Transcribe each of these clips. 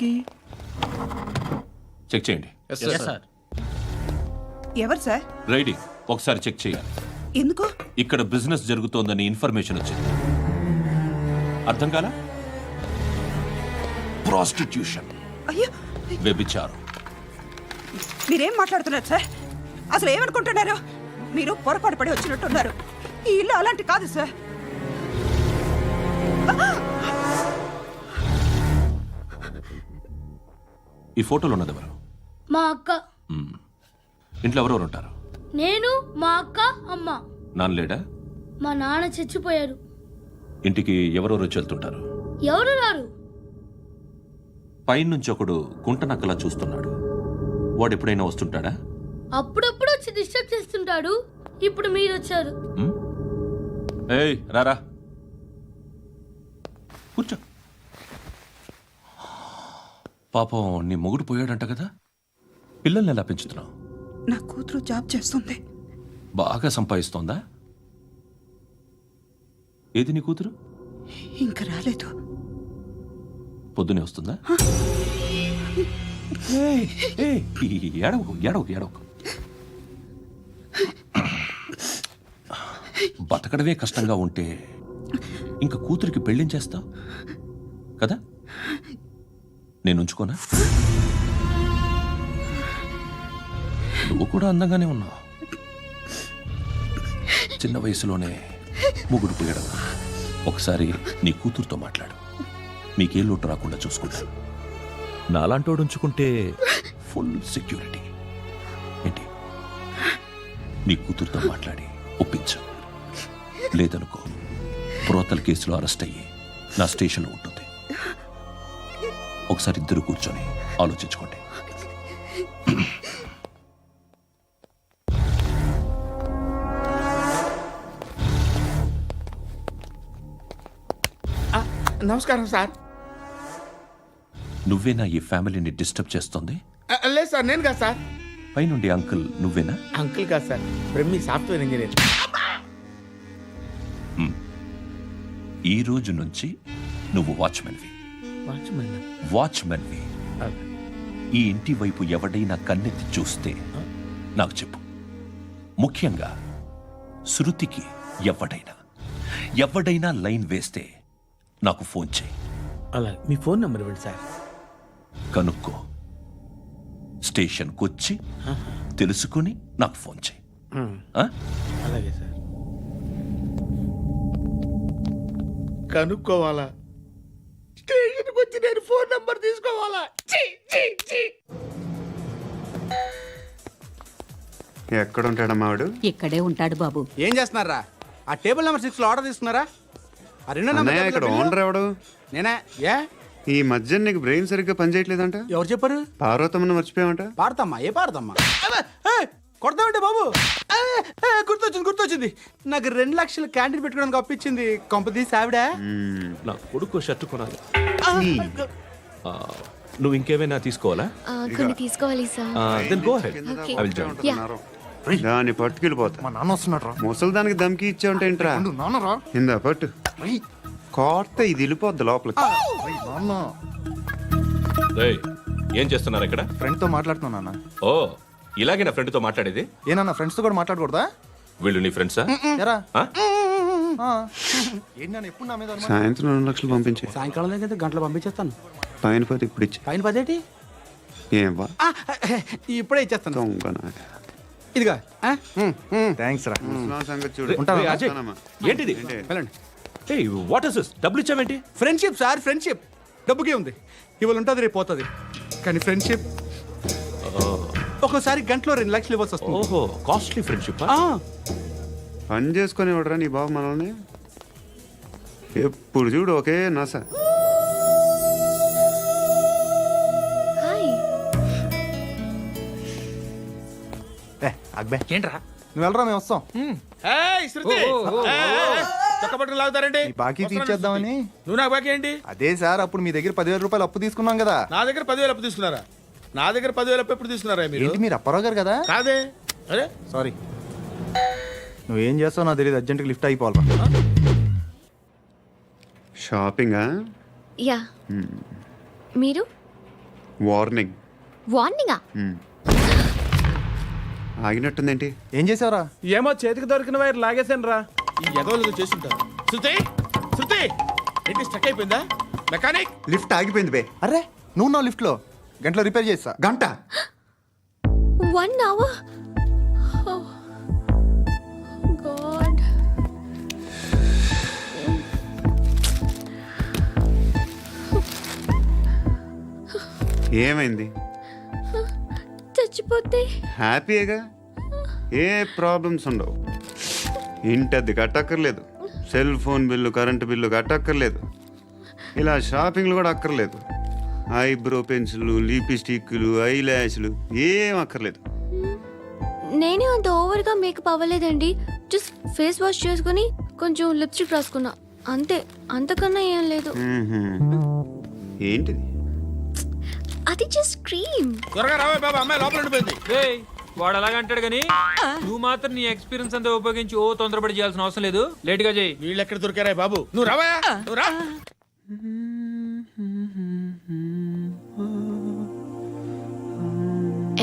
దేనికి? చెక్ చేయండి. ఎవరు సార్? రైడింగ్ ఒకసారి చెక్ చేయాలి. ఎందుకు? ఇక్కడ బిజినెస్ జరుగుతోందని ఇన్ఫర్మేషన్ వచ్చింది. అర్థం కాలా? ప్రాస్టిట్యూషన్, అయ్యో, వ్యభిచారం. మీరేం మాట్లాడుతున్నారు సార్? అసలు ఏమనుకుంటున్నారు? మీరు పొరపాటు పడి వచ్చినట్టున్నారు. ఈ ఇల్లు అలాంటి కాదు సార్. ఈ ఫోటోలో ఉన్నది ఎవరు? మా అక్క. ఇంట్లో ఎవరెవరు ఉంటారు? నేను, మా అక్క, అమ్మ. నాన్న లేడా? మా నాన్న చచ్చిపోయారు. ఇంటికి ఎవరెవరు వచ్చి వెళ్తుంటారు? ఎవరు రారు. పైనుంచి ఒకడు గుంటనక్కలా చూస్తున్నాడు. వాడు ఎప్పుడైనా వస్తుంటాడా? అప్పుడప్పుడు వచ్చి డిస్టర్బ్ చేస్తుంటాడు. ఇప్పుడు మీరు వచ్చారు. ఏయ్ రారా, కూర్చో. పాపం నీ మొగుడు పోయాడంట కదా, పిల్లల్ని ఎలా పెంచుతున్నావు? నా కూతురు జాబ్ చేస్తుంది. బాగా సంపాదిస్తోందా? ఏది నీ కూతురు? ఇంకా రాలేదు. పొద్దునే వస్తుందా? ఏడవకు ఏడవకు ఏడవకు. బతకడమే కష్టంగా ఉంటే ఇంకా కూతురికి పెళ్ళించేస్తావు కదా? నేను ఉంచుకోనా? నువ్వు కూడా అందంగానే ఉన్నావు. చిన్న వయసులోనే ముగ్గురు పోయడం. ఒకసారి నీ కూతురుతో మాట్లాడు. మీకే లోటు రాకుండా చూసుకుంటాను. నాలాంటోడు ఉంచుకుంటే ఫుల్ సెక్యూరిటీ. ఏంటి? నీ కూతురుతో మాట్లాడి ఒప్పించు. లేదనుకో, ప్రోతల కేసులో అరెస్ట్ అయ్యి నా స్టేషన్లో ఉంటుంది. ఒకసారి ఇద్దరు కూర్చొని ఆలోచించుకోండి. నమస్కారం సార్. నువ్వేనా ఈ ఫ్యామిలీని డిస్టర్బ్ చేస్తుంది? లేదు సార్, నేను కాదు సార్. పైనుండి అంకుల్ నువ్వేనా? అంకుల్ కాదు సార్, బ్రహ్మి సాఫ్ట్వేర్ ఇంజనీర్. ఈ రోజు నుంచి నువ్వు వాచ్మెన్వి. వాచ్మెన్వి. ఈ ఇంటి వైపు ఎవడైనా కన్నెత్తి చూస్తే నాకు చెప్పు. ముఖ్యంగా శృతికి ఎవడైనా లైన్ వేస్తే నాకు ఫోన్ చేయి. అలా మీ ఫోన్ నెంబర్ ఇవ్వండి సార్. కనుక్కో, స్టేషన్కి వచ్చి తెలుసుకుని నాకు ఫోన్ చేయి. అలాగే సార్. కనుక్కోవాలా? స్టేషన్కి వచ్చి నేను ఫోన్ నెంబర్ తీసుకోవాలా? ఎక్కడ ఉంటాడమ్మా వాడు? ఇక్కడే ఉంటాడు బాబు. ఏం చేస్తున్నారా? ఆ టేబుల్ నెంబర్ 6 లో ఆర్డర్ తీసుకున్నారా? ఆ రెండో అన్నయ్య, నెంబర్ ఇక్కడ ఓనర్ ఎవడు? నేనే. ఏ ఈ మధ్య నీకు బ్రెయిన్ సరిగ్గా పనిచేయట్లేదంట. ఎవరు చెప్పారు? పార్వతమ్మను మర్చిపోయామంట. పాడతామ్మా? ఏ పాడతామ్మా? కొడతామంటే బాబు. గుర్తొచ్చింది. నాకు 2 లక్షలు క్యాంటీన్ పెట్టుకోవడానికి అప్పించింది కొంపదీసి ఆవిడ. నా కొడుకు షర్ట్ కొనాలి. నువ్వు ఇంకేమైనా తీసుకోవాలా? కొన్ని తీసుకోవాలి sir. Then go ahead. I will join. దాన్ని పట్టుకెళ్ళిపోతా. మా నాన్న వస్తున్నాడు రా. ముసలి దానికి దమ్కి ఇచ్చావుంటే ఏంట్రా? నాన్నరా. ఇందా పట్టు. కోర్త ఇది వెళ్ళిపోద్ది లోపలికి. ఏయ్, ఏం చేస్తున్నారు ఇక్కడ? ఫ్రెండ్ తో మాట్లాడుతున్నా నాన్న. ఓ, ఇలాగే నా ఫ్రెండ్తో మాట్లాడేది? ఏనా ఫ్రెండ్స్ తో కూడా మాట్లాడకూడదా? వీళ్ళు నీ ఫ్రెండ్సా? ఎరా ఆ? ఏంటి ఎప్పుడు నా మీద అనుమానం? సాయంత్రం 2 లక్షలు పంపించే. సాయంకాలం దగ్గర గంటలు పంపించేస్తాను. పైన పోతే ఇప్పుడు ఇచ్చే. పైన 10 ఏం వా ఇప్పుడే ఇచ్చేస్తాను. దొంగనా. ఇదిగా థ్యాంక్స్ రా. ముసలాం సంగతి చూడు. ఉంటాను. ఏయ్, అజయ్, ఉంటానమ్మా. ఏంటిది? వెళ్ళండి. ఏయ్, వాట్ ఇస్ దిస్? డబ్బులు ఇచ్చావేంటి? Friendship sir, friendship. డబ్బుకే ఉంది. ఇవాళ ఉంటుంది, రేపు పోతుంది. కానీ ఫ్రెండ్షిప్ ఒక్కోసారి గంటలో 2 లక్షలు ఇవ్వాల్సి వస్తుంది. ఓహో, కాస్ట్లీ ఫ్రెండ్షిప్. పని చేసుకొని ఇవ్వడరా నీ బాబు మనల్ని. ఎప్పుడు చూడు ఒకే నస. అక్బే ఏంట్రా? నువ్వు వెళ్ళరా, మేము వస్తాం. లాగుతారండి. బాకీ తీర్చేద్దామని. నువ్వు నాకు బాకీ ఏంటి? అదే సార్, అప్పుడు మీ దగ్గర 10,000 రూపాయలు అప్పు తీసుకున్నాం కదా. నా దగ్గర 10,000 అప్పు తీసుకున్నారా? నా దగ్గర 10,000 అప్పు ఎప్పుడు తీసుకున్నారా మీరు? ఏంటి, మీరు అప్పారావు గారు కదా? కాదే. అరే సారీ. నువ్వేం చేస్తావు నాకు తెలియదు, అర్జెంట్గా లిఫ్ట్ అయిపోవాలి. షాపింగా? యా. మీరు? వార్నింగ్. వార్నింగా? ఆగినట్టుందేంటి? ఏం చేసావురా? ఏమో చేతికి దొరికిన వైర్ లాగేసాను రా. ఈ ఎగవలు చేస్తుంటారు. శృతి శృతి ఏంటి స్టక్ అయిపోయిందా? మెకానిక్ లిఫ్ట్ ఆగిపోయింది బే. అరే నువ్వు నా లిఫ్ట్లో గంటలో రిపేర్ చేస్తా. గంట 1 hour? Oh. God. ఏమైంది? చచ్చిపోతే హ్యాపీగా, ఏ ప్రాబ్లమ్స్ ఉండవు. ఇంటి అద్దె కట్టక్కర్లేదు, cell phone bill, current bill కట్టక్కర్లేదు, ఇలా షాపింగ్లు కూడా అక్కర్లేదు. ఐబ్రో పెన్సిల్లు, లిప్స్టిక్లు, ఐ ల్యాష్లు ఏం అక్కర్లేదు. నేనే అంత ఓవర్గా మేకప్ అవ్వలేదండి. జస్ట్ ఫేస్ వాష్ చేసుకుని కొంచెం లిప్స్టిక్ రాసుకున్నా అంతే. అంతకన్నా ఏం లేదు. ఏంటిది? అది జస్ట్ క్రీమ్. త్వరగా రావే బాబా, అమ్మాయి లోపల ఉండిపోయింది. వాడు అలాగంటాడు కానీ నువ్వు మాత్రం నీ ఎక్స్పీరియన్స్ అంతా ఉపయోగించి ఓ తొందరపడి చేయాల్సిన అవసరం లేదు. లేట్ గా చేయి. వీళ్ళు ఎక్కడ దొరికారా బాబు? నువ్వు రావా, నువ్వు రా.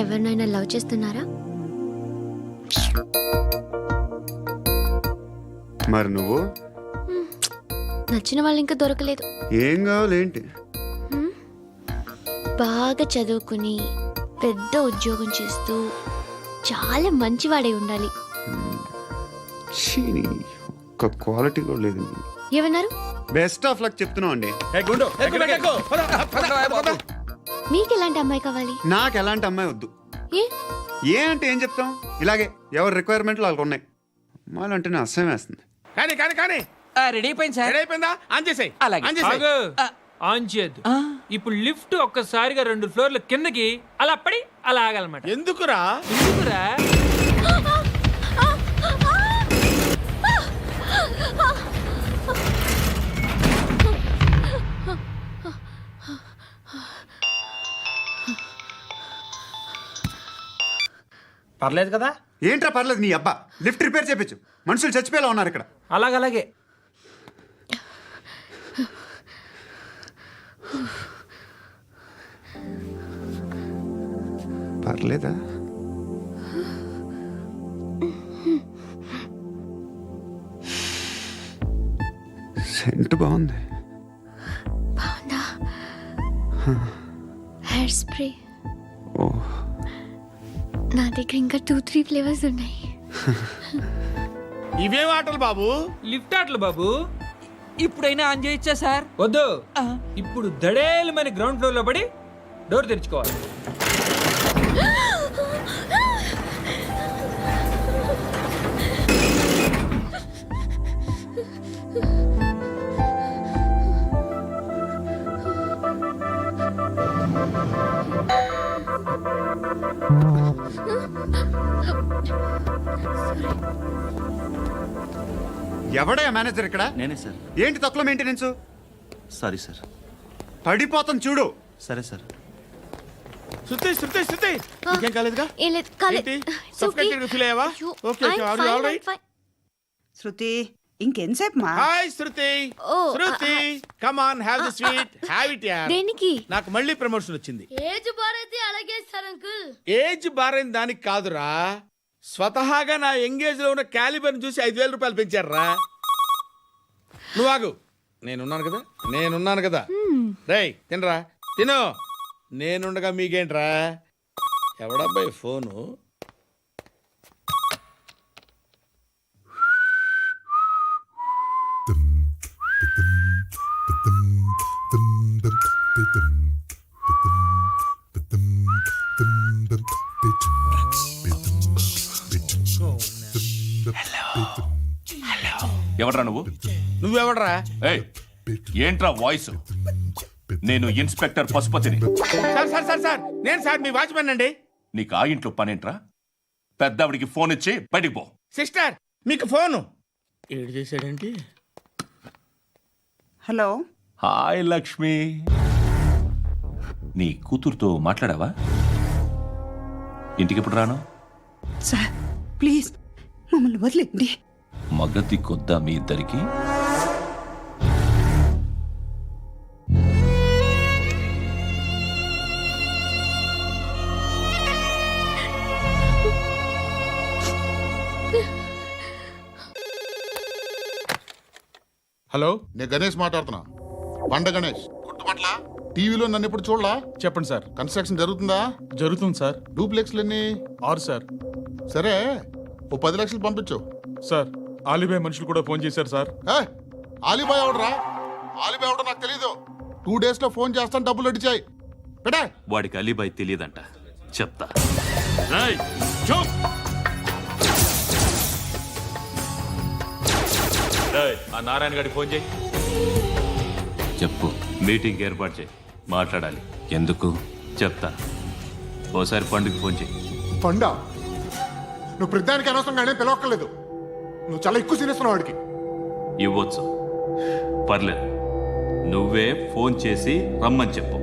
ఎవరినైనా లవ్ చేస్తున్నారా? మరి నువ్వు? నచ్చిన వాళ్ళు ఇంకా దొరకలేదు. ఏం కావాలేంటి? బాగా చదువుకుని పెద్ద ఉద్యోగం చేస్తూ చాలా మంచివాడై ఉండాలి. చీనీ, ఒక్క క్వాలిటీ కూడా లేదు. ఏమన్నారు? బెస్ట్ ఆఫ్ లక్ చెప్తున్నావు అండి. ఏ గుండు, ఎక్కు, ఎక్కు. పద, పద, పద. మీకు ఎలాంటి అమ్మాయి కావాలి? నాకు ఎలాంటి అమ్మాయి వద్దు. ఏ? ఏ అంటే ఏం చెప్తాం, ఇలాగే ఎవరి రిక్వైర్మెంట్లు వాళ్ళకు ఉన్నాయి. అమ్మాయిలు అంటేనే అసహ్యం వేస్తుంది. కానీ కానీ కానీ రెడీ అయిపోయింది సార్. రెడీ అయిపోయిందా? ఆన్ చేసేయ్. అలాగే. ఆన్ చేసేయ్. ఆగు. ఆన్ చేయద్దు. ఇప్పుడు లిఫ్ట్ ఒక్కసారిగా 2 ఫ్లోర్ల కిందకి అలా పడి అలా ఆగాలన్నమాట. ఎందుకురా? ఎందుకురా? పర్లేదు కదా? ఏంట్రా పర్లేదు నీ అబ్బా. లిఫ్ట్ రిపేర్ చేయించు, మనుషులు చచ్చిపోయేలా ఉన్నారు ఇక్కడ. అలాగలాగే. పర్లేదా? సెంట్ బాగుంది. బాగుందా? Hair spray. ఓ, నా దగ్గర ఇంకా 2-3 ఫ్లేవర్స్ ఉన్నాయి. ఇవేం ఆటలు బాబు? లిఫ్ట్ ఆటలు బాబు. ఇప్పుడైనా ఆన్ చేయొచ్చా సార్? వద్దు. ఇప్పుడు దడేలు మన గ్రౌండ్ ఫ్లోర్ లో పడి డోర్ తెరుచుకోవాలి. ఎవడయ్యా మేనేజర్ ఇక్కడ? నేనే సార్. ఏంటి తక్కువ మెయింటెనెన్స్? Sorry sir. పడిపోతాం చూడు. సరే సార్. శృతి శృతి శృతి ఇంకేం కాలేదుగా? ఏం లేదు, కాలేదు. ఏంటి? It's okay. Suffocated గా feel అయ్యావా? అయ్యో, Okay, okay. I'm Are you fine, all right? I'm fine. శృతి ఇంకెంతసేపు మా? Hi Shruti. Oh, Shruti come on, have the sweet, have it యార్. దేనికి? నాకు మళ్ళీ ప్రమోషన్ వచ్చింది. ఏజ్ బారైతే అలాగే సార్ అంకుల్. ఏజ్ బారైన దానికి కాదురా, స్వతహాగా నా ఎంగేజ్ లో ఉన్న క్యాలిబర్ చూసి 5,000 రూపాయలు పెంచారా. నువ్వు ఆగు, నేనున్నాను కదా. రేయ్ తినరా, తిను. నేనుండగా మీకేంట్రా? ఎవడబ్బాయి ఫోను? ఎవడ్రా నువ్వు? నువ్వెవడరా? ఏయ్, ఏంట్రా వాయిస్? నేను ఇన్స్పెక్టర్ పశుపతిని. సార్ నేను సార్ మీ వాచ్మెన్ అండి. నీకు ఆ ఇంట్లో పనేంట్రా? పెద్దవిడికి ఫోన్ ఇచ్చి బయటికి పో. సిస్టర్ మీకు ఫోను. ఏడు చేశాడేంటి? హలో. హాయ్ లక్ష్మి. నీ కూతురుతో మాట్లాడావా? ఇంటికి ఎప్పుడు రాను? సార్ ప్లీజ్ మమ్మల్ని వదిలేండి. మగతి కొద్దా మీ ఇద్దరికి? హలో నేను గణేష్ మాట్లాడుతున్నా. బండ గణేష్ గుర్తుపట్ల టీవీలో నన్ను ఎప్పుడు చూడలా? చెప్పండి సార్. కన్స్ట్రక్షన్ జరుగుతుందా? జరుగుతుంది సార్. డూప్లెక్స్లు ఎన్ని? 6 సార్. సరే, ఓ 10 లక్షలు పంపించు. సార్ ఆలిబాయ్ మనుషులు కూడా ఫోన్ చేశారు సార్. ఆలిబాయ్ ఎవడరా? ఆలిబాయ్ ఎవడో నాకు తెలీదు. 2 days లో ఫోన్ చేస్తాను, డబ్బులు అడిచాయి పెట్టే. వాడికి అలీబాయ్ తెలియదంట, చెప్తా. ఆ నారాయణ గారికి ఫోన్ చేయి. చెప్పు. మీటింగ్ ఏర్పాటు చేయి, మాట్లాడాలి. ఎందుకు చెప్తా. ఓసారి పండుగ ఫోన్ చేయి. పండా, నువ్వు ప్రతిదానికి అనవసరంగానే పిలవక్కర్లేదు. నువ్వు చాలా ఎక్కువ సీనిస్తున్నావు వాడికి. ఇవ్వచ్చు, పర్లేదు. నువ్వే ఫోన్ చేసి రమ్మని చెప్పు.